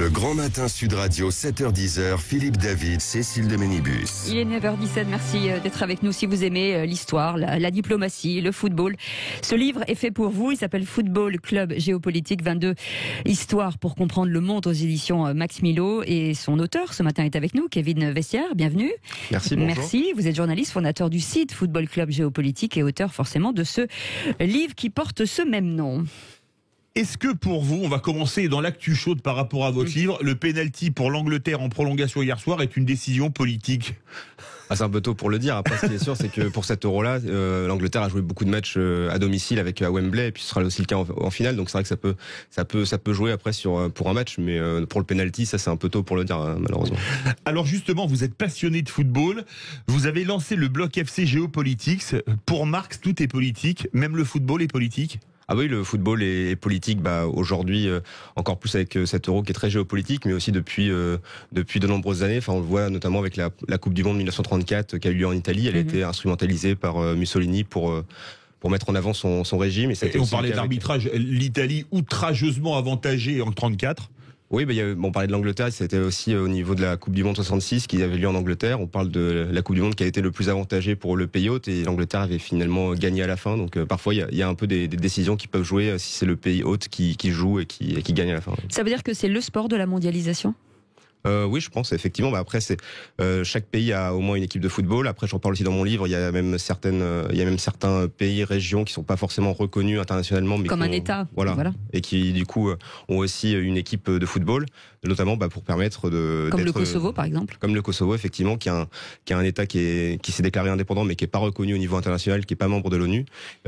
Le Grand Matin Sud Radio, 7h-10h, Philippe David, Cécile de Ménibus. Il est 9h17, merci d'être avec nous. Si vous aimez l'histoire, la diplomatie, le football, ce livre est fait pour vous. Il s'appelle Football Club Géopolitique, 22 histoires pour comprendre le monde aux éditions Max Milo. Et son auteur ce matin est avec nous, Kevin Vessière. Bienvenue. Merci, bonjour. Merci, vous êtes journaliste, fondateur du site Football Club Géopolitique et auteur forcément de ce livre qui porte ce même nom. Est-ce que pour vous, on va commencer dans l'actu chaude par rapport à votre livre, le pénalty pour l'Angleterre en prolongation hier soir est une décision politique? C'est un peu tôt pour le dire. Après, ce qui est sûr, c'est que pour cet Euro-là, l'Angleterre a joué beaucoup de matchs à domicile avec à Wembley, et puis ce sera aussi le cas en finale. Donc c'est vrai que ça peut jouer après pour un match, mais pour le penalty, ça c'est un peu tôt pour le dire, malheureusement. Alors justement, vous êtes passionné de football. Vous avez lancé le bloc FC Geopolitics. Pour Marx, tout est politique, même le football est politique. Ah oui, le football est politique. Aujourd'hui, encore plus avec cet Euro qui est très géopolitique, mais aussi depuis de nombreuses années. Enfin, on le voit notamment avec la Coupe du Monde 1934 qui a eu lieu en Italie. Elle a été instrumentalisée par Mussolini pour mettre en avant son régime. Et on parlait d'arbitrage. L'Italie outrageusement avantagée en 1934. Oui, on parlait de l'Angleterre, c'était aussi au niveau de la Coupe du Monde 66 qui avait lieu en Angleterre. On parle de la Coupe du Monde qui a été le plus avantagée pour le pays hôte, et l'Angleterre avait finalement gagné à la fin. Donc parfois il y a un peu des décisions qui peuvent jouer si c'est le pays hôte qui joue et qui gagne à la fin. Ça veut dire que c'est le sport de la mondialisation ? Oui, je pense effectivement. Après, chaque pays a au moins une équipe de football. Après, j'en parle aussi dans mon livre. Il y a même certains pays, régions qui sont pas forcément reconnus internationalement, mais comme un État, voilà, et qui du coup ont aussi une équipe de football, notamment pour permettre comme le Kosovo par exemple. Comme le Kosovo, effectivement, qui a un État qui s'est déclaré indépendant, mais qui est pas reconnu au niveau international, qui est pas membre de l'ONU,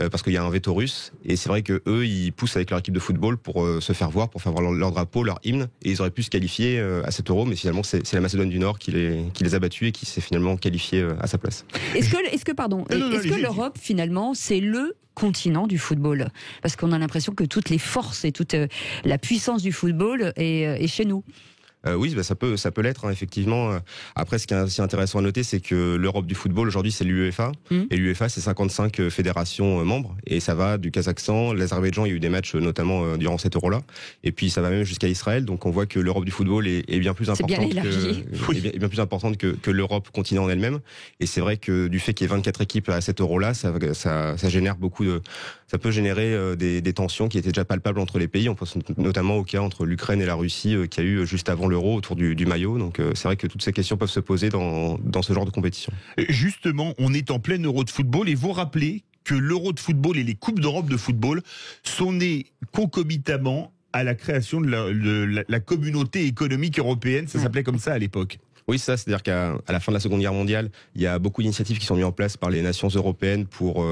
parce qu'il y a un veto russe. Et c'est vrai que eux, ils poussent avec leur équipe de football pour se faire voir, pour faire voir leur drapeau, leur hymne, et ils auraient pu se qualifier à cet Euro. Mais finalement, c'est la Macédoine du Nord qui les a battus et qui s'est finalement qualifiée à sa place. Est-ce que l'Europe, finalement, c'est le continent du football? Parce qu'on a l'impression que toutes les forces et toute la puissance du football est chez nous. Oui, ça peut l'être, effectivement. Après, ce qui est aussi intéressant à noter, c'est que l'Europe du football aujourd'hui, c'est l'UEFA, et l'UEFA, c'est 55 fédérations membres, et ça va du Kazakhstan, l'Azerbaïdjan. Il y a eu des matchs notamment durant cet Euro-là, et puis ça va même jusqu'à Israël. Donc on voit que l'Europe du football est bien plus importante bien plus importante que l'Europe continent en elle-même. Et c'est vrai que du fait qu'il y ait 24 équipes à cet Euro-là, ça génère ça peut générer des tensions qui étaient déjà palpables entre les pays. On pense notamment au cas entre l'Ukraine et la Russie qu'il y a eu juste avant l'Euro autour du maillot. Donc c'est vrai que toutes ces questions peuvent se poser dans ce genre de compétition. Justement, on est en plein Euro de football, et vous rappelez que l'Euro de football et les Coupes d'Europe de football sont nées concomitamment à la création de la communauté économique européenne. Ça s'appelait comme ça à l'époque. Oui, c'est-à-dire qu'à la fin de la Seconde Guerre mondiale, il y a beaucoup d'initiatives qui sont mises en place par les nations européennes pour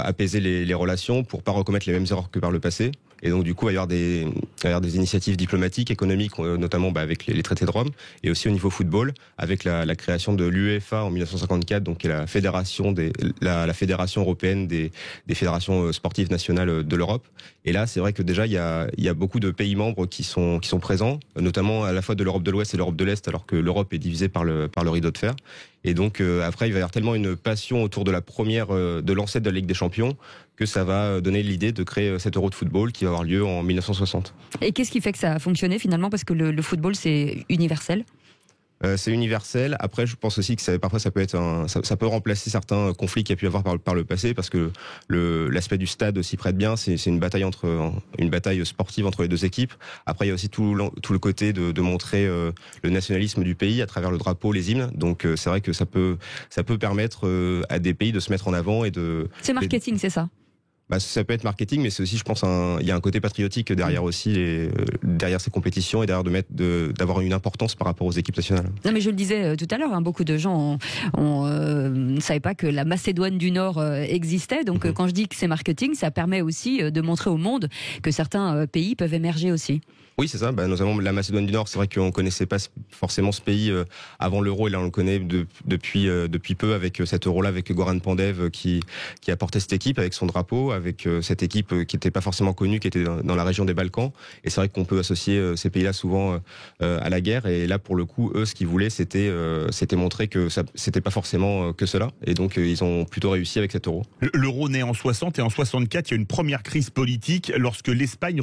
apaiser les relations, pour pas recommettre les mêmes erreurs que par le passé. Et donc du coup, il va y avoir des initiatives diplomatiques, économiques, notamment avec les traités de Rome, et aussi au niveau football, avec la création de l'UEFA en 1954, donc qui est la fédération européenne des fédérations sportives nationales de l'Europe. Et là, c'est vrai que déjà il y a beaucoup de pays membres qui sont présents, notamment à la fois de l'Europe de l'Ouest et l'Europe de l'Est, alors que l'Europe est divisée par le rideau de fer. Et donc après, il va y avoir tellement une passion autour de de l'ancêtre de la Ligue des Champions, que ça va donner l'idée de créer cet Euro de football qui va avoir lieu en 1960. Et qu'est-ce qui fait que ça a fonctionné finalement? Parce que le football, c'est universel. C'est universel. Après, je pense aussi que parfois ça peut remplacer certains conflits qu'il y a pu y avoir par le passé, parce que l'aspect du stade s'y prête bien. C'est une bataille sportive entre les deux équipes. Après, il y a aussi tout le côté de montrer le nationalisme du pays à travers le drapeau, les hymnes. Donc c'est vrai que ça peut permettre à des pays de se mettre en avant C'est marketing, c'est ça? Ça peut être marketing, mais c'est aussi, je pense, il y a un côté patriotique derrière aussi, derrière ces compétitions, et derrière d'avoir une importance par rapport aux équipes nationales. Non, mais je le disais tout à l'heure, beaucoup de gens ne savaient pas que la Macédoine du Nord existait. Donc quand je dis que c'est marketing, ça permet aussi de montrer au monde que certains pays peuvent émerger aussi. Oui, c'est ça. Notamment la Macédoine du Nord, c'est vrai qu'on connaissait pas forcément ce pays avant l'Euro, et là on le connaît depuis peu avec cet Euro-là, avec Goran Pandev qui a porté cette équipe avec son drapeau, avec cette équipe qui n'était pas forcément connue, qui était dans la région des Balkans. Et c'est vrai qu'on peut associer ces pays-là souvent à la guerre. Et là, pour le coup, eux, ce qu'ils voulaient, c'était montrer que c'était pas forcément que cela. Et donc, ils ont plutôt réussi avec cet euro. L'euro naît en 60 et en 64, il y a une première crise politique lorsque l'Espagne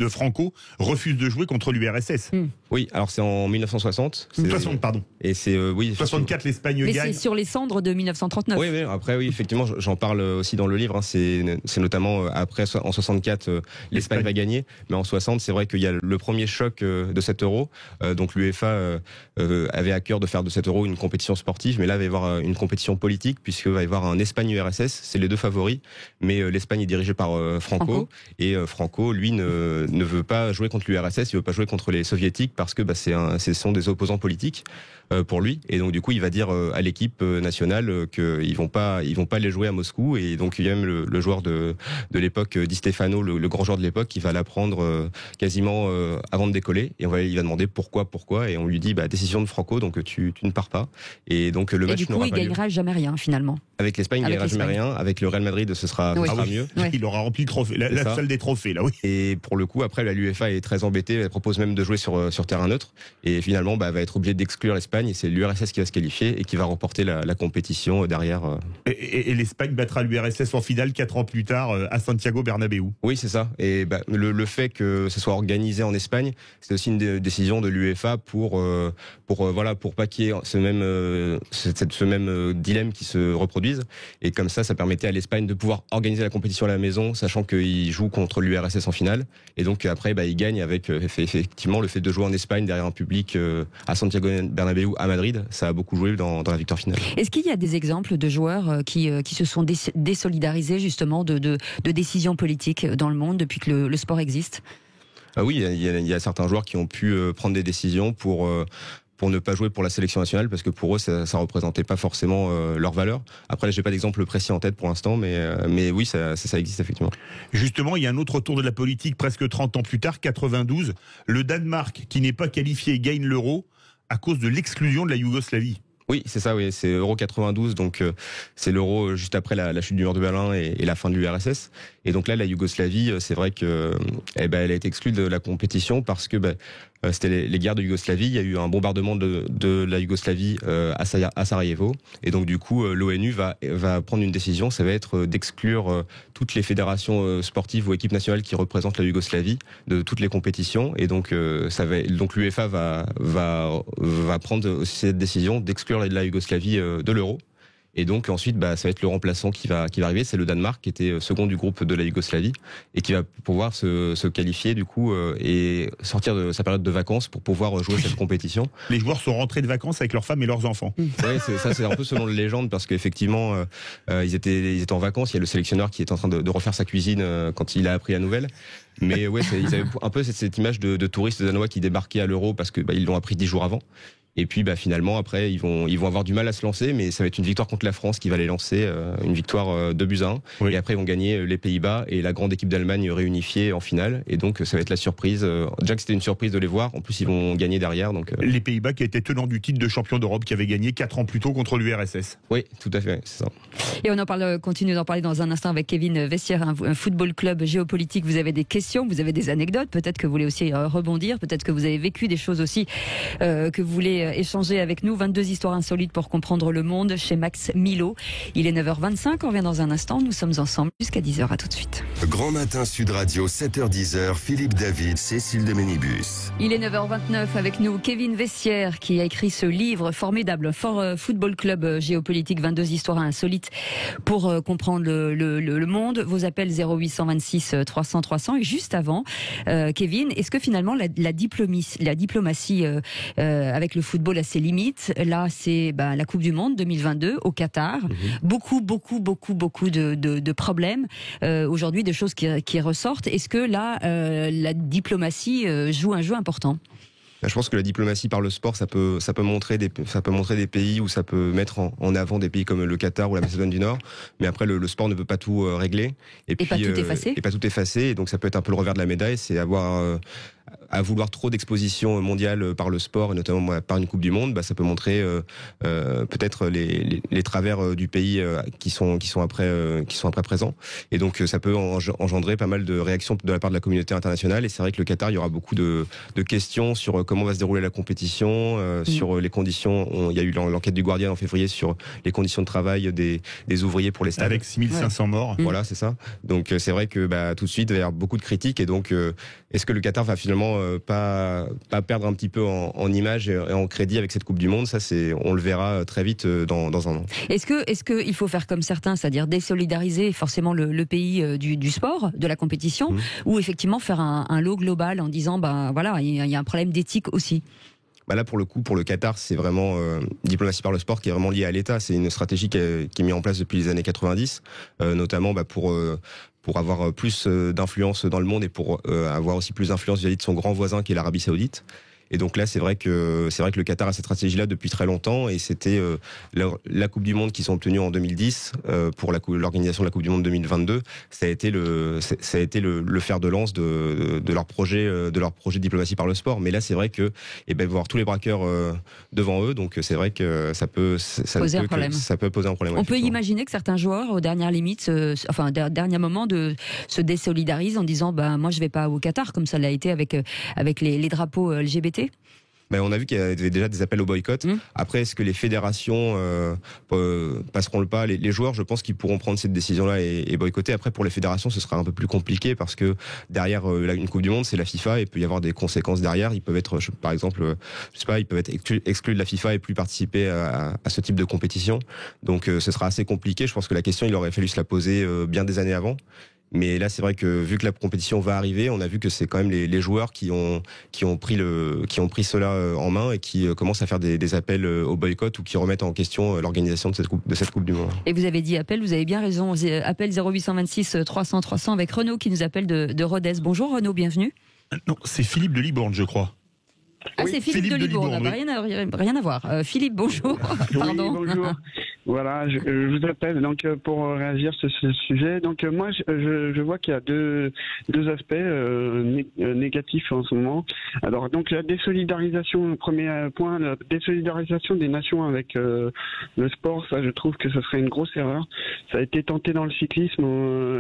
Franco refuse de jouer contre l'URSS. Oui, alors c'est en 1960. 60, pardon. Et c'est, oui. 64, l'Espagne Mais gagne. c'est sur les cendres de 1939. Oui, après, oui, effectivement, j'en parle aussi dans le livre. Hein, c'est notamment après, en 64, l'Espagne va gagner. Mais en 60, c'est vrai qu'il y a le premier choc de cet euro. Donc l'UEFA avait à cœur de faire de cet euro une compétition sportive. Mais là, il va y avoir une compétition politique, puisqu'il va y avoir un Espagne-URSS. C'est les deux favoris. Mais l'Espagne est dirigée par Franco. Et Franco, lui, ne veut pas jouer contre l'URSS. Il veut pas jouer contre les soviétiques parce que ce sont des opposants politiques pour lui. Et donc, du coup, il va dire à l'équipe nationale qu'ils vont pas les jouer à Moscou. Et donc, il y a même le joueur de l'époque, Di Stefano, le grand joueur de l'époque, qui va l'apprendre quasiment avant de décoller. Et il va demander pourquoi. Et on lui dit, décision de Franco, donc tu ne pars pas. Et donc, le match n'aura pas lieu. Et du coup, il gagnera jamais rien, finalement. Avec l'Espagne, il gagnera jamais rien. Avec le Real Madrid, ce sera mieux. Ouais. Il aura rempli le trophée, la salle des trophées, là, oui. Et pour le coup, après, l'UEFA est très embêtée. Elle propose même de jouer sur terrain neutre. Et finalement, va être obligée d'exclure l'Espagne. Et c'est l'URSS qui va se qualifier et qui va remporter la compétition derrière. Et l'Espagne battra l'URSS en finale 4 ans plus tard à Santiago Bernabéu. Oui, c'est ça. Et le fait que ce soit organisé en Espagne, c'est aussi une décision de l'UEFA pour pas qu'il y ait ce même dilemme qui se reproduise. Et comme ça permettait à l'Espagne de pouvoir organiser la compétition à la maison, sachant qu'il joue contre l'URSS en finale. Et donc après, il gagne avec effectivement le fait de jouer en Espagne derrière un public à Santiago Bernabéu, à Madrid. Ça a beaucoup joué dans la victoire finale. Est-ce qu'il y a des exemples de joueurs qui se sont désolidarisés justement de décisions politiques dans le monde depuis que le sport existe ? Oui, il y a certains joueurs qui ont pu prendre des décisions pour ne pas jouer pour la sélection nationale, parce que pour eux, ça représentait pas forcément leur valeur. Après, là, j'ai pas d'exemple précis en tête pour l'instant, mais oui, ça existe effectivement. Justement, il y a un autre tour de la politique presque 30 ans plus tard, 92. Le Danemark, qui n'est pas qualifié, gagne l'euro à cause de l'exclusion de la Yougoslavie. Oui, c'est ça, oui. C'est Euro 92, donc c'est l'Euro juste après la chute du mur de Berlin et la fin de l'URSS. Et donc là, la Yougoslavie, c'est vrai que elle a été exclue de la compétition parce que c'était les guerres de Yougoslavie. Il y a eu un bombardement de la Yougoslavie à Sarajevo. Et donc du coup, l'ONU va prendre une décision. Ça va être d'exclure toutes les fédérations sportives ou équipes nationales qui représentent la Yougoslavie de toutes les compétitions. Et donc l'UEFA va prendre cette décision d'exclure la Yougoslavie de l'Euro. Et donc ensuite, ça va être le remplaçant qui va arriver. C'est le Danemark qui était second du groupe de la Yougoslavie et qui va pouvoir se qualifier du coup et sortir de sa période de vacances pour pouvoir jouer cette compétition. Les joueurs sont rentrés de vacances avec leurs femmes et leurs enfants. Oui, c'est un peu selon la légende parce qu'effectivement ils étaient en vacances. Il y a le sélectionneur qui est en train de refaire sa cuisine quand il a appris la nouvelle. Mais ouais, ils avaient un peu cette image de touristes danois qui débarquaient à l'Euro parce que ils l'ont appris 10 jours avant. Et puis finalement après ils vont avoir du mal à se lancer, mais ça va être une victoire contre la France qui va les lancer, une victoire 2-1. Oui. Et après ils vont gagner les Pays-Bas et la grande équipe d'Allemagne réunifiée en finale. Et donc ça va être la surprise. Déjà que c'était une surprise de les voir, en plus ils vont gagner derrière. Donc les Pays-Bas qui étaient tenants du titre de champion d'Europe, qui avaient gagné 4 ans plus tôt contre l'URSS. Oui, tout à fait, c'est ça. Et on continue d'en parler dans un instant avec Kevin Vessière, un football club géopolitique. Vous avez des questions, vous avez des anecdotes, peut-être que vous voulez aussi rebondir, peut-être que vous avez vécu des choses aussi que vous voulez échanger avec nous. 22 histoires insolites pour comprendre le monde chez Max Milo. Il est 9h25, on revient dans un instant. Nous sommes ensemble jusqu'à 10h. À tout de suite. Grand Matin Sud Radio, 7h-10h, Philippe David, Cécile de Ménibus. Il est 9h29 avec nous, Kevin Vessière, qui a écrit ce livre formidable, Football Club Géopolitique, 22 histoires insolites pour comprendre le monde. Vos appels 0826 300 300. Et juste avant, Kevin, est-ce que finalement la diplomatie avec le football a ses limites? Là, c'est la Coupe du Monde 2022 au Qatar. Beaucoup de problèmes aujourd'hui, de choses qui ressortent. Est-ce que là, la diplomatie joue un jeu important? Je pense que la diplomatie par le sport, ça peut montrer des pays, ou ça peut mettre en avant des pays comme le Qatar ou la Macédoine du Nord. Mais après, le sport ne peut pas tout régler. Et puis, pas tout effacer. Et pas tout effacer. Et donc, ça peut être un peu le revers de la médaille, c'est avoir à vouloir trop d'exposition mondiale par le sport et notamment par une Coupe du Monde, ça peut montrer peut-être les travers du pays qui sont après présents. Et donc ça peut engendrer pas mal de réactions de la part de la communauté internationale. Et c'est vrai que le Qatar, il y aura beaucoup de questions sur comment va se dérouler la compétition, sur les conditions. Il y a eu l'enquête du Guardian en février sur les conditions de travail des ouvriers pour les stades. Avec 6500 morts. Voilà, c'est ça. Donc c'est vrai que tout de suite, il va y avoir beaucoup de critiques. Et donc, est-ce que le Qatar va finalement pas perdre un petit peu en image et en crédit avec cette Coupe du Monde? Ça, on le verra très vite dans un an. Est-ce que il faut faire comme certains, c'est-à-dire désolidariser forcément le pays du sport, de la compétition, ou effectivement faire un lot global en disant, voilà, il y a un problème d'éthique aussi? Là, pour le coup, pour le Qatar, c'est vraiment diplomatie par le sport qui est vraiment liée à l'État. C'est une stratégie qui est mise en place depuis les années 90, notamment pour avoir plus d'influence dans le monde et pour avoir aussi plus d'influence vis-à-vis de son grand voisin qui est l'Arabie Saoudite. Et donc là, c'est vrai que le Qatar a cette stratégie-là depuis très longtemps, et c'était la Coupe du Monde qu'ils ont obtenue en 2010 pour l'organisation de la Coupe du Monde 2022. Ça a été le fer de lance de leur projet de diplomatie par le sport. Mais là, c'est vrai que voir tous les braqueurs devant eux, donc c'est vrai que ça peut poser un problème. On peut imaginer que certains joueurs, aux dernières limites, dernier moment, se désolidarisent en disant moi je vais pas au Qatar, comme ça l'a été avec les drapeaux LGBT. On a vu qu'il y avait déjà des appels au boycott. Après, est-ce que les fédérations passeront le pas? Les joueurs, je pense qu'ils pourront prendre cette décision-là et boycotter. Après, pour les fédérations, ce sera un peu plus compliqué parce que derrière une Coupe du Monde, c'est la FIFA et il peut y avoir des conséquences derrière. Ils peuvent être, par exemple, ils peuvent être exclus de la FIFA et plus participer à ce type de compétition. Donc, ce sera assez compliqué. Je pense que la question, il aurait fallu se la poser bien des années avant. Mais là, c'est vrai que vu que la compétition va arriver, on a vu que c'est quand même les joueurs qui ont pris cela en main et qui commencent à faire des appels au boycott ou qui remettent en question l'organisation de cette Coupe du Monde. Et vous avez dit appel, vous avez bien raison. Appel 0826 300 300 avec Renaud qui nous appelle de Rodez. Bonjour Renaud, bienvenue. Non, c'est Philippe de Libourne, je crois. Ah, oui, c'est Philippe de Libourne, rien à voir. Philippe, bonjour. Pardon. Oui, bonjour. Voilà, je vous appelle donc pour réagir sur ce sujet. Donc moi, je vois qu'il y a deux aspects négatifs en ce moment. Alors donc la désolidarisation, le premier point, la désolidarisation des nations avec le sport, ça je trouve que ce serait une grosse erreur. Ça a été tenté dans le cyclisme.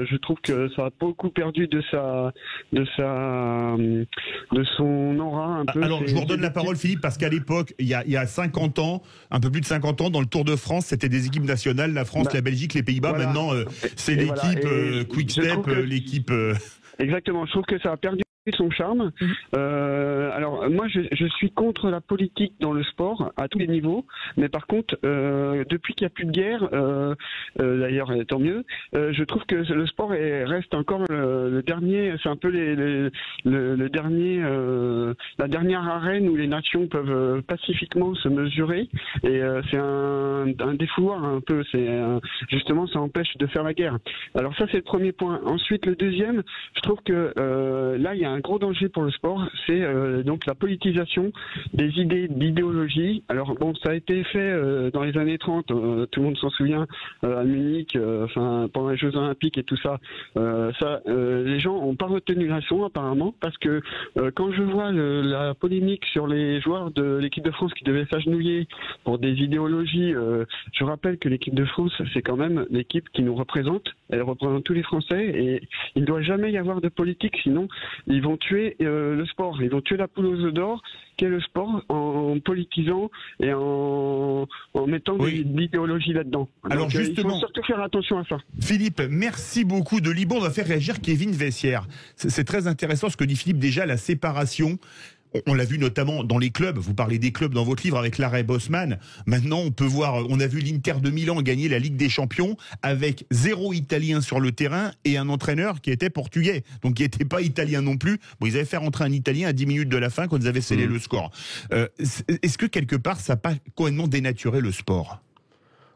Je trouve que ça a beaucoup perdu de son aura un peu. Alors je vous redonne la parole, Philippe, parce qu'à l'époque, il y a 50 ans, un peu plus de 50 ans, dans le Tour de France, c'était des équipes nationales, la France, la Belgique, les Pays-Bas. Voilà. Maintenant, c'est l'équipe Quick Step, l'équipe... Exactement, je trouve que ça a perdu son charme. Alors moi je suis contre la politique dans le sport à tous les niveaux, mais par contre depuis qu'il n'y a plus de guerre, d'ailleurs tant mieux, je trouve que le sport reste encore le dernier, c'est un peu le dernier, la dernière arène où les nations peuvent pacifiquement se mesurer, et c'est un défouloir un peu, justement ça empêche de faire la guerre. Alors ça c'est le premier point. Ensuite le deuxième, je trouve que là il y a un gros danger pour le sport, c'est donc la politisation des idées, d'idéologie. Alors bon, ça a été fait dans les années 30, tout le monde s'en souvient, à Munich, pendant les Jeux Olympiques et tout ça. Les gens n'ont pas retenu la leçon apparemment, parce que quand je vois la polémique sur les joueurs de l'équipe de France qui devaient s'agenouiller pour des idéologies, je rappelle que l'équipe de France, c'est quand même l'équipe qui nous représente, elle représente tous les Français, et il ne doit jamais y avoir de politique, sinon ils vont tuer le sport, ils vont tuer la poule aux œufs d'or qu'est le sport, en politisant et en mettant de l'idéologie là-dedans. Alors donc, justement, il faut surtout faire attention à ça. Philippe, merci beaucoup de Libourne. On va faire réagir Kevin Vessière. C'est très intéressant ce que dit Philippe, déjà la séparation. On l'a vu notamment dans les clubs. Vous parlez des clubs dans votre livre avec l'arrêt Bosman. Maintenant, on peut voir, on a vu l'Inter de Milan gagner la Ligue des Champions avec 0 Italien sur le terrain et un entraîneur qui était portugais, donc qui n'était pas italien non plus. Bon, ils avaient fait rentrer un Italien à 10 minutes de la fin quand ils avaient scellé le score. Est-ce que quelque part, ça n'a pas complètement dénaturé le sport ?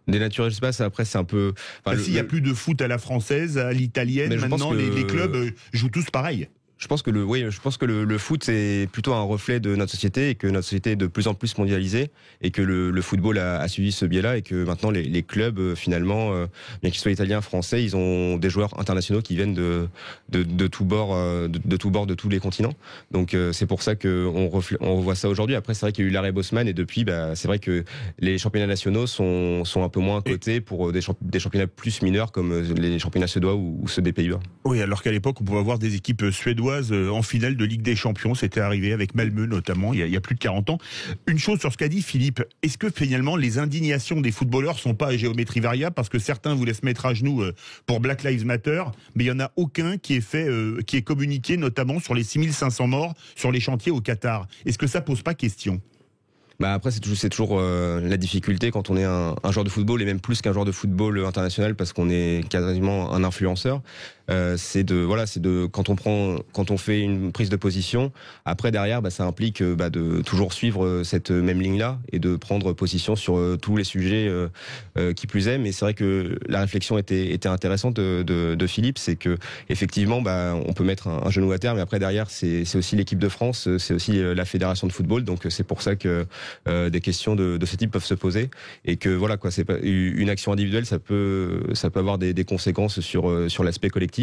Dénaturer l'espace, après c'est un peu... S'il n'y a plus de foot à la française, à l'italienne, maintenant les clubs jouent tous pareil. Je pense que le foot c'est plutôt un reflet de notre société et que notre société est de plus en plus mondialisée et que le football a suivi ce biais-là et que maintenant les clubs finalement, bien qu'ils soient italiens, français, ils ont des joueurs internationaux qui viennent de tous bords, de tous les continents. Donc c'est pour ça que on voit ça aujourd'hui. Après c'est vrai qu'il y a eu l'arrêt Bosman et depuis c'est vrai que les championnats nationaux sont un peu moins cotés pour des championnats plus mineurs comme les championnats suédois ou ceux des Pays-Bas. Oui, alors qu'à l'époque on pouvait avoir des équipes suédoises en finale de Ligue des Champions, c'était arrivé avec Malmö notamment il y a plus de 40 ans. Une chose sur ce qu'a dit Philippe, est-ce que finalement les indignations des footballeurs sont pas à géométrie variable parce que certains voulaient se mettre à genoux pour Black Lives Matter, mais il y en a aucun qui est communiqué notamment sur les 6500 morts sur les chantiers au Qatar. Est-ce que ça pose pas question ? Après c'est toujours la difficulté quand on est un joueur de football et même plus qu'un joueur de football international parce qu'on est quasiment un influenceur. C'est de quand on fait une prise de position, après derrière ça implique de toujours suivre cette même ligne là et de prendre position sur tous les sujets qui plus est. Mais c'est vrai que la réflexion était intéressante de Philippe, c'est que effectivement on peut mettre un genou à terre, mais après derrière c'est aussi l'équipe de France, c'est aussi la fédération de football, donc c'est pour ça que des questions de ce type peuvent se poser et que c'est pas une action individuelle, ça peut avoir des conséquences sur l'aspect collectif.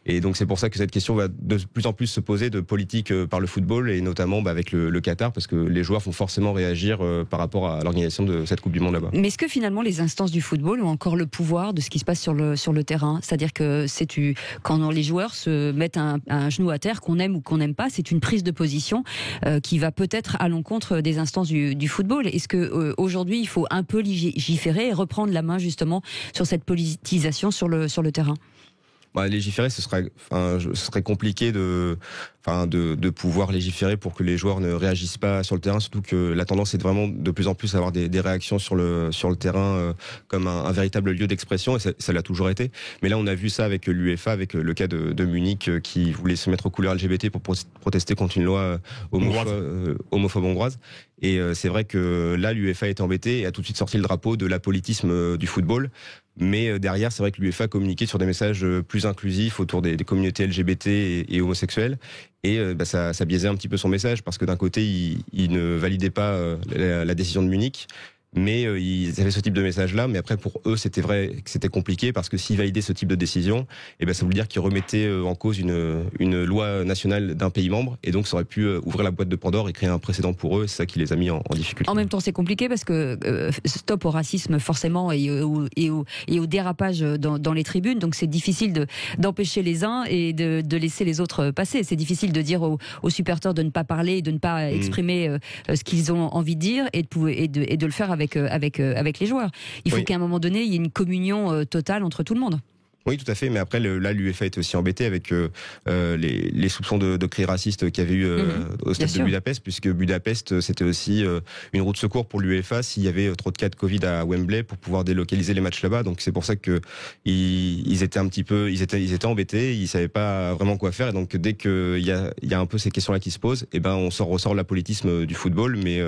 Et donc c'est pour ça que cette question va de plus en plus se poser de politique par le football et notamment avec le Qatar, parce que les joueurs vont forcément réagir par rapport à l'organisation de cette Coupe du Monde là-bas. Mais est-ce que finalement les instances du football ont encore le pouvoir de ce qui se passe sur le terrain ? C'est-à-dire que quand les joueurs se mettent un genou à terre, qu'on aime ou qu'on n'aime pas, c'est une prise de position qui va peut-être à l'encontre des instances du football. Est-ce que aujourd'hui il faut un peu légiférer et reprendre la main justement sur cette politisation sur le terrain ? Légiférer, ce serait compliqué de pouvoir légiférer pour que les joueurs ne réagissent pas sur le terrain, surtout que la tendance est vraiment de plus en plus à avoir des réactions sur le terrain comme un véritable lieu d'expression, et ça l'a toujours été. Mais là on a vu ça avec l'UEFA, avec le cas de Munich qui voulait se mettre aux couleurs LGBT pour protester contre une loi homophobe hongroise. Et c'est vrai que là l'UEFA est embêtée et a tout de suite sorti le drapeau de l'apolitisme du football. Mais derrière, c'est vrai que l'UEFA communiquait sur des messages plus inclusifs autour des communautés LGBT et homosexuelles. Et ça biaisait un petit peu son message, parce que d'un côté, il ne validait pas la décision de Munich, mais ils avaient ce type de message-là. Mais après, pour eux, c'était vrai que c'était compliqué, parce que s'ils validaient ce type de décision, ça voulait dire qu'ils remettaient en cause une loi nationale d'un pays membre, et donc ça aurait pu ouvrir la boîte de Pandore et créer un précédent pour eux. C'est ça qui les a mis en difficulté. En même temps, c'est compliqué parce que stop au racisme forcément et au dérapage dans les tribunes. Donc c'est difficile d'empêcher les uns et de laisser les autres passer. C'est difficile de dire aux supporters de ne pas parler, de ne pas exprimer ce qu'ils ont envie de dire et de le faire avec les joueurs. Il faut qu'à un moment donné, il y ait une communion totale entre tout le monde. Oui, tout à fait. Mais après, là, l'UEFA est aussi embêté avec les soupçons de cris racistes qu'il y avait eu au stade de Budapest, puisque Budapest, c'était aussi une roue de secours pour l'UEFA s'il y avait trop de cas de Covid à Wembley pour pouvoir délocaliser les matchs là-bas. Donc c'est pour ça que ils étaient embêtés, ils savaient pas vraiment quoi faire. Et donc dès qu'il y a un peu ces questions-là qui se posent, on ressort l'apolitisme du football, mais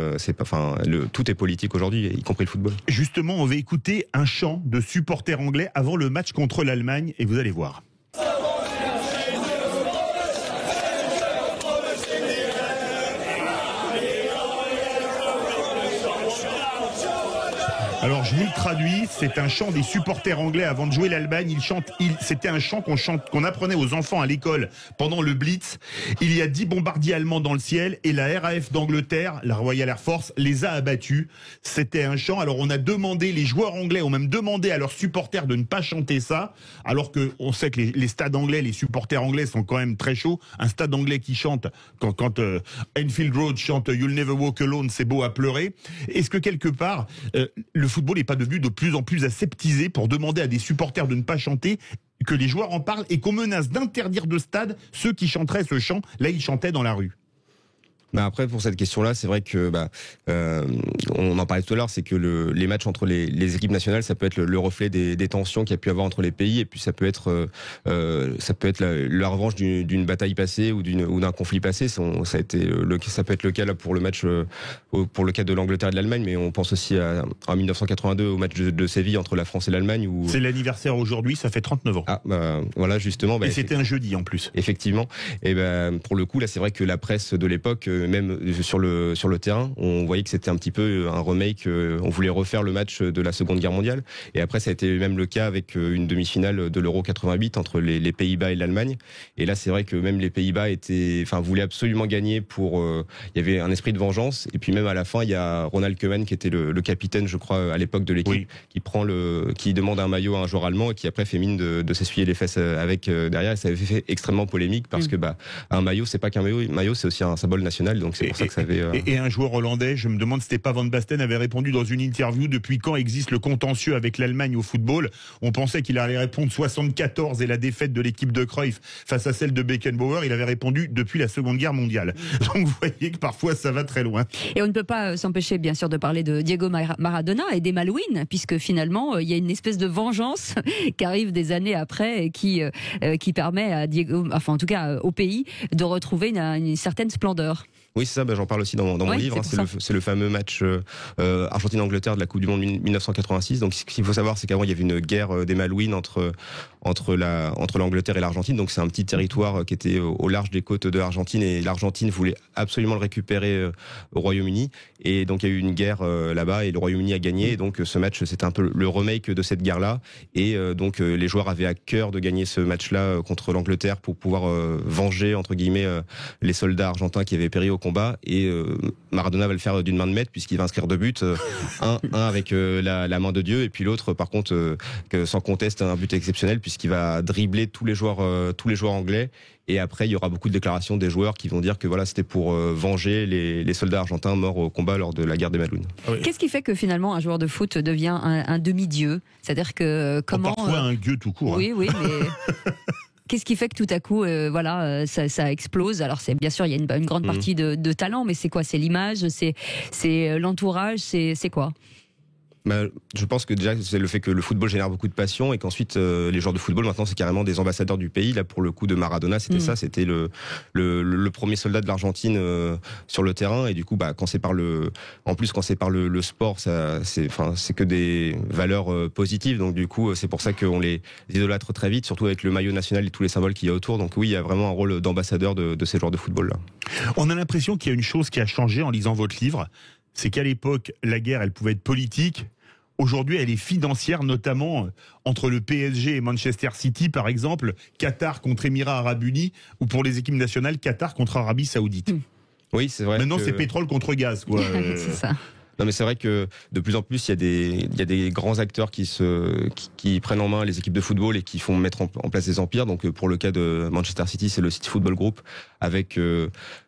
tout est politique aujourd'hui, y compris le football. Justement, on va écouter un chant de supporters anglais avant le match contre l'Allemagne. Et vous allez voir. Alors je vous le traduis, c'est un chant des supporters anglais avant de jouer l'Allemagne. C'était un chant qu'on apprenait aux enfants à l'école pendant le Blitz. Il y a 10 bombardiers allemands dans le ciel et la RAF d'Angleterre, la Royal Air Force, les a abattus. C'était un chant. Alors on a demandé, les joueurs anglais ont même demandé à leurs supporters de ne pas chanter ça, alors que on sait que les stades anglais, les supporters anglais sont quand même très chauds. Un stade anglais qui chante, quand Enfield Road chante You'll Never Walk Alone, c'est beau à pleurer. Est-ce que quelque part, le football n'est pas devenu de plus en plus aseptisé pour demander à des supporters de ne pas chanter, que les joueurs en parlent et qu'on menace d'interdire de stade ceux qui chanteraient ce chant? Là, ils chantaient dans la rue. Après, pour cette question-là, c'est vrai que on en parlait tout à l'heure, c'est que les matchs entre les équipes nationales, ça peut être le reflet des tensions qu'il y a pu avoir entre les pays, et puis ça peut être la revanche d'une bataille passée ou d'un conflit passé. Ça peut être le cas là pour le match, pour le cas de l'Angleterre et de l'Allemagne, mais on pense aussi en 1982 au match de Séville entre la France et l'Allemagne. C'est l'anniversaire aujourd'hui, ça fait 39 ans. Voilà, justement. Et c'était un jeudi en plus. Effectivement. Et pour le coup, là, c'est vrai que la presse de l'époque, même sur le terrain, on voyait que c'était un petit peu un remake. On voulait refaire le match de la Seconde Guerre mondiale. Et après, ça a été même le cas avec une demi-finale de l'Euro 88 entre les Pays-Bas et l'Allemagne. Et là, c'est vrai que même les Pays-Bas voulaient absolument gagner il y avait un esprit de vengeance. Et puis même à la fin, il y a Ronald Koeman qui était le capitaine, je crois, à l'époque de l'équipe, qui demande un maillot à un joueur allemand et qui après fait mine de s'essuyer les fesses avec derrière. Et ça avait fait extrêmement polémique parce que un maillot, c'est pas qu'un maillot, c'est aussi un symbole national. Donc c'est pour ça que ça avait. Et un joueur hollandais, je me demande, c'était pas Van Basten, avait répondu dans une interview depuis quand existe le contentieux avec l'Allemagne au football. On pensait qu'il allait répondre 74 et la défaite de l'équipe de Cruyff face à celle de Beckenbauer. Il avait répondu depuis la Seconde Guerre mondiale. Donc vous voyez que parfois ça va très loin. Et on ne peut pas s'empêcher bien sûr de parler de Diego Maradona et des Malouines, puisque finalement il y a une espèce de vengeance qui arrive des années après et qui permet à Diego, enfin en tout cas au pays, de retrouver une certaine splendeur. Oui, c'est ça, j'en parle aussi dans mon livre. C'est le fameux match Argentine-Angleterre de la Coupe du Monde 1986. Donc, ce qu'il faut savoir, c'est qu'avant, il y avait une guerre des Malouines entre l'Angleterre et l'Argentine. Donc, c'est un petit territoire qui était au large des côtes de l'Argentine, et l'Argentine voulait absolument le récupérer au Royaume-Uni. Et donc, il y a eu une guerre là-bas et le Royaume-Uni a gagné. Et donc, ce match, c'était un peu le remake de cette guerre-là. Et donc, les joueurs avaient à cœur de gagner ce match-là contre l'Angleterre pour pouvoir venger, entre guillemets, les soldats argentins qui avaient péri au combat. Et Maradona va le faire d'une main de maître puisqu'il va inscrire 2 buts, un avec la main de Dieu, et puis l'autre par contre sans conteste un but exceptionnel puisqu'il va dribbler tous les joueurs anglais. Et après, il y aura beaucoup de déclarations des joueurs qui vont dire que voilà, c'était pour venger les soldats argentins morts au combat lors de la guerre des Malouines. Qu'est-ce qui fait que finalement un joueur de foot devient un demi-dieu ? C'est-à-dire que comment parfois un dieu tout court. Oui, mais qu'est-ce qui fait que tout à coup, ça explose ? Alors, c'est bien sûr, il y a une grande partie de talent, mais c'est quoi ? C'est l'image, c'est l'entourage, c'est quoi ? Je pense que déjà c'est le fait que le football génère beaucoup de passion et qu'ensuite les joueurs de football maintenant c'est carrément des ambassadeurs du pays. Là pour le coup de Maradona c'était ça, c'était le premier soldat de l'Argentine sur le terrain, et du coup quand c'est par le sport, ça c'est que des valeurs positives, donc du coup c'est pour ça qu'on les idolâtre très vite, surtout avec le maillot national et tous les symboles qu'il y a autour. Donc oui, il y a vraiment un rôle d'ambassadeur de ces joueurs de football là. On a l'impression qu'il y a une chose qui a changé en lisant votre livre, c'est qu'à l'époque la guerre elle pouvait être politique. Aujourd'hui, elle est financière, notamment entre le PSG et Manchester City, par exemple, Qatar contre Émirats Arabes Unis, ou pour les équipes nationales, Qatar contre Arabie Saoudite. Oui, c'est vrai. Maintenant, c'est pétrole contre gaz, quoi. C'est ça. Non, mais c'est vrai que de plus en plus, il y a des grands acteurs qui prennent en main les équipes de football et qui font mettre en place des empires. Donc, pour le cas de Manchester City, c'est le City Football Group avec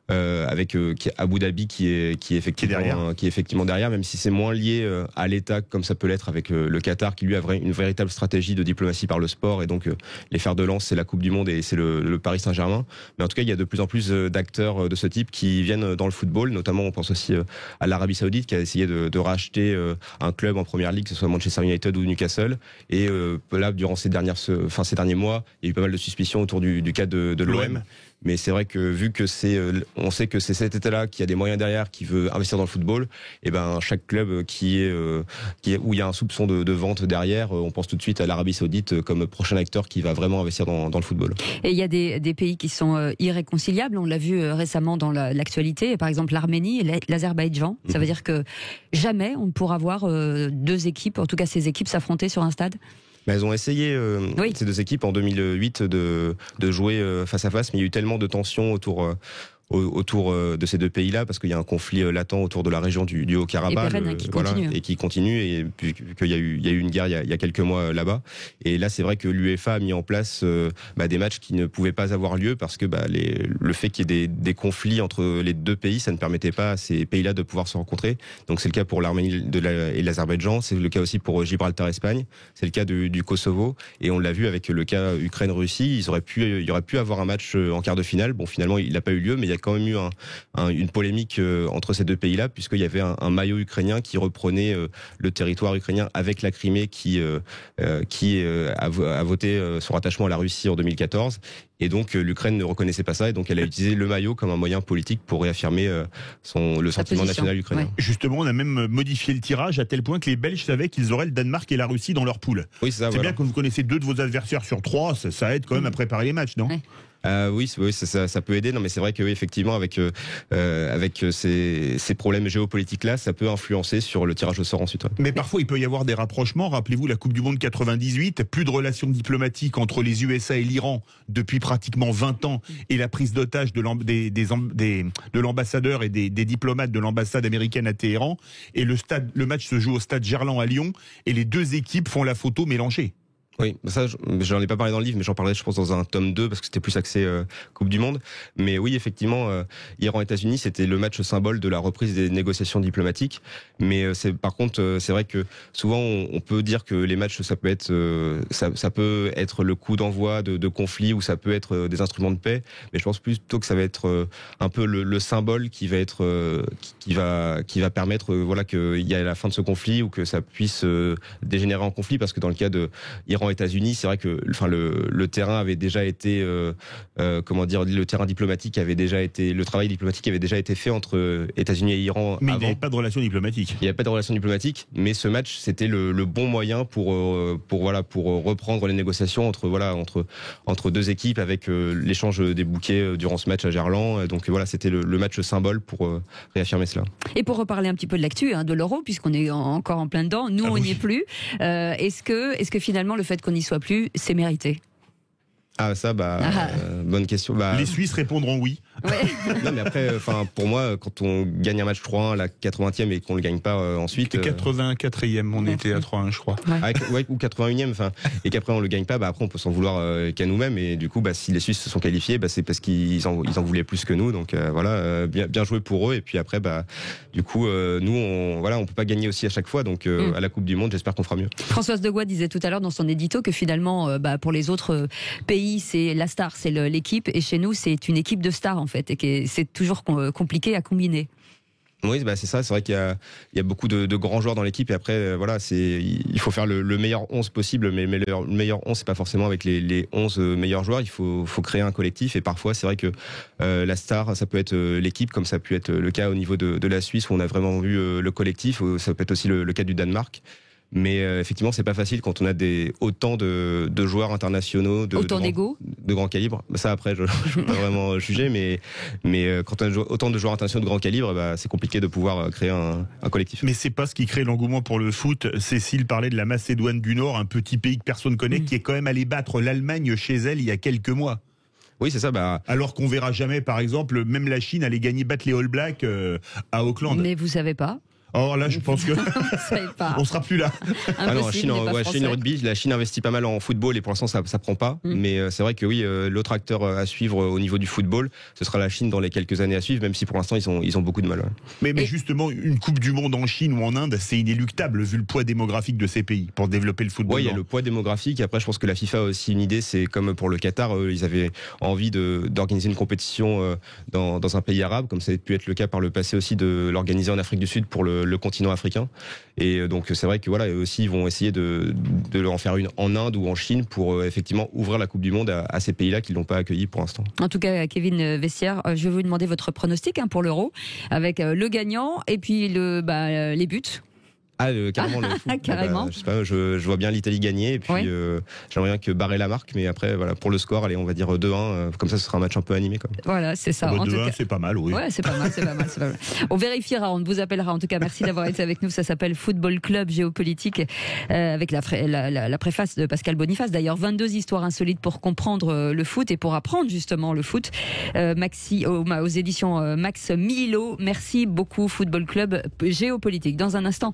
Abu Dhabi qui est effectivement derrière, même si c'est moins lié à l'État comme ça peut l'être avec le Qatar, qui lui a une véritable stratégie de diplomatie par le sport, et donc les fers de lance c'est la Coupe du Monde et c'est le Paris Saint-Germain. Mais en tout cas, il y a de plus en plus d'acteurs de ce type qui viennent dans le football, notamment on pense aussi à l'Arabie Saoudite qui a essayé de racheter un club en première ligue, que ce soit Manchester United ou Newcastle, et là durant ces derniers mois, il y a eu pas mal de suspicions autour du cas de l'OM. Mais c'est vrai que vu que on sait que c'est cet État-là qui a des moyens derrière, qui veut investir dans le football, et chaque club où il y a un soupçon de vente derrière, on pense tout de suite à l'Arabie Saoudite comme prochain acteur qui va vraiment investir dans le football. Et il y a des pays qui sont irréconciliables. On l'a vu récemment dans l'actualité, par exemple l'Arménie et l'Azerbaïdjan. Ça veut dire que jamais on ne pourra voir 2 équipes, en tout cas ces équipes, s'affronter sur un stade. Elles ont essayé, ces 2 équipes, en 2008, de jouer face à face, mais il y a eu tellement de tensions autour de ces 2 pays-là, parce qu'il y a un conflit latent autour de la région du Haut-Karabakh, et qui continue, et vu qu'il y a eu une guerre il y a quelques mois là-bas. Et là, c'est vrai que l'UEFA a mis en place des matchs qui ne pouvaient pas avoir lieu, parce que le fait qu'il y ait des conflits entre les 2 pays, ça ne permettait pas à ces pays-là de pouvoir se rencontrer. Donc c'est le cas pour l'Arménie et l'Azerbaïdjan, c'est le cas aussi pour Gibraltar-Espagne, c'est le cas du Kosovo, et on l'a vu avec le cas Ukraine-Russie. Il y aurait pu avoir un match en quart de finale. Bon, finalement, il n'a pas eu lieu, mais il y a quand même eu une polémique entre ces deux pays-là, puisqu'il y avait un maillot ukrainien qui reprenait le territoire ukrainien avec la Crimée qui a voté son rattachement à la Russie en 2014. Et donc l'Ukraine ne reconnaissait pas ça, et donc elle a utilisé le maillot comme un moyen politique pour réaffirmer le sentiment national ukrainien. Ouais. Justement, on a même modifié le tirage à tel point que les Belges savaient qu'ils auraient le Danemark et la Russie dans leur poule. Oui, c'est ça. C'est Voilà. bien quand vous connaissez 2 de vos adversaires sur 3, ça aide quand même à préparer les matchs, non? Ouais. Oui, ça peut aider. Non, mais c'est vrai que oui, effectivement, avec ces problèmes géopolitiques là, ça peut influencer sur le tirage au sort ensuite. Ouais. Mais parfois, il peut y avoir des rapprochements. Rappelez-vous la Coupe du Monde 98, plus de relations diplomatiques entre les USA et l'Iran depuis pratiquement 20 ans, et la prise d'otage de l'ambassadeur et des diplomates de l'ambassade américaine à Téhéran. Et le match se joue au stade Gerland à Lyon, et les 2 équipes font la photo mélangée. Oui, ça, j'en ai pas parlé dans le livre, mais j'en parlerai, je pense, dans un tome 2, parce que c'était plus axé Coupe du Monde. Mais oui, effectivement, Iran-États-Unis, c'était le match symbole de la reprise des négociations diplomatiques. Mais par contre, c'est vrai que souvent, on peut dire que les matchs, ça peut être le coup d'envoi de conflits, ou ça peut être des instruments de paix. Mais je pense plutôt que ça va être un peu le symbole qui va être qui va permettre qu'il y ait la fin de ce conflit, ou que ça puisse dégénérer en conflit, parce que dans le cas de Iran-États-Unis, c'est vrai que le terrain avait déjà été le terrain diplomatique avait déjà été, le travail diplomatique avait déjà été fait entre États-Unis et Iran. Mais avant. il n'y avait pas de relation diplomatique. Il n'y avait pas de relation diplomatique, mais ce match, c'était le bon moyen pour reprendre les négociations entre 2 équipes, avec l'échange des bouquets durant ce match à Gerland. Donc voilà, c'était le match symbole pour réaffirmer cela. Et pour reparler un petit peu de l'actu, de l'Euro, puisqu'on est encore en plein dedans, nous on n'y est plus. Est-ce que finalement le fait qu'on n'y soit plus, c'est mérité? Ah ça, bonne question. Les Suisses répondront oui. Ouais. Non, mais après, pour moi, quand on gagne un match 3-1 à la 80e et qu'on le gagne pas ensuite. 84e, on était à 3-1, je crois. Ou 81e, et qu'après on le gagne pas, après on peut s'en vouloir qu'à nous-mêmes. Et du coup, si les Suisses se sont qualifiés, c'est parce qu'ils en voulaient plus que nous. Donc bien joué pour eux. Et puis après, du coup, nous, on peut pas gagner aussi à chaque fois. Donc à la Coupe du Monde, j'espère qu'on fera mieux. Françoise Degois disait tout à l'heure dans son édito que finalement, pour les autres pays, c'est la star, c'est l'équipe, et chez nous, c'est une équipe de stars en fait, et que c'est toujours compliqué à combiner. Oui, c'est ça. C'est vrai qu'il y a beaucoup de grands joueurs dans l'équipe, et après, il faut faire le meilleur 11 possible, mais le meilleur 11, c'est pas forcément avec les 11 meilleurs joueurs. Il faut créer un collectif, et parfois, c'est vrai que la star, ça peut être l'équipe, comme ça a pu être le cas au niveau de la Suisse, où on a vraiment vu le collectif. Ça peut être aussi le cas du Danemark. Mais effectivement, c'est pas facile quand on a autant de joueurs internationaux, autant d'égos, de grand calibre. Ça, après, je peux pas vraiment juger, mais quand on a autant de joueurs internationaux de grand calibre, c'est compliqué de pouvoir créer un collectif. Mais c'est pas ce qui crée l'engouement pour le foot. Cécile parlait de la Macédoine du Nord, un petit pays que personne connaît, qui est quand même allé battre l'Allemagne chez elle il y a quelques mois. Oui, c'est ça. Alors qu'on verra jamais, par exemple, même la Chine aller battre les All Blacks à Auckland. Mais vous savez pas. Or là, je pense que on sera plus là. Non, la Chine investit pas mal en football, et pour l'instant ça prend pas. Mais c'est vrai que oui, l'autre acteur à suivre au niveau du football, ce sera la Chine dans les quelques années à suivre, même si pour l'instant ils ont beaucoup de mal. Ouais. Mais justement, une Coupe du Monde en Chine ou en Inde, c'est inéluctable vu le poids démographique de ces pays pour développer le football. Oui, il y a le poids démographique. Après, je pense que la FIFA a aussi une idée. C'est comme pour le Qatar, ils avaient envie d'organiser une compétition dans un pays arabe, comme ça a pu être le cas par le passé aussi, de l'organiser en Afrique du Sud pour le continent africain. Et donc c'est vrai que eux aussi ils vont essayer de en faire une en Inde ou en Chine pour effectivement ouvrir la Coupe du Monde à ces pays-là qui l'ont pas accueilli pour l'instant. En tout cas, Kevin Vestiaire, je vais vous demander votre pronostic pour l'Euro, avec le gagnant et puis les buts. Carrément le foot. Carrément. Je sais pas, je vois bien l'Italie gagner, et puis j'aimerais bien que Barella marque, mais après pour le score, allez, on va dire 2-1, comme ça ce sera un match un peu animé quoi. Voilà, c'est ça. 2-1, c'est pas mal, oui. Ouais, c'est pas mal. On vérifiera, on vous appellera. En tout cas, merci d'avoir été avec nous. Ça s'appelle Football Club Géopolitique, avec la préface de Pascal Boniface. D'ailleurs, 22 histoires insolites pour comprendre le foot et pour apprendre justement le foot. Aux éditions Max Milo. Merci beaucoup, Football Club Géopolitique. Dans un instant.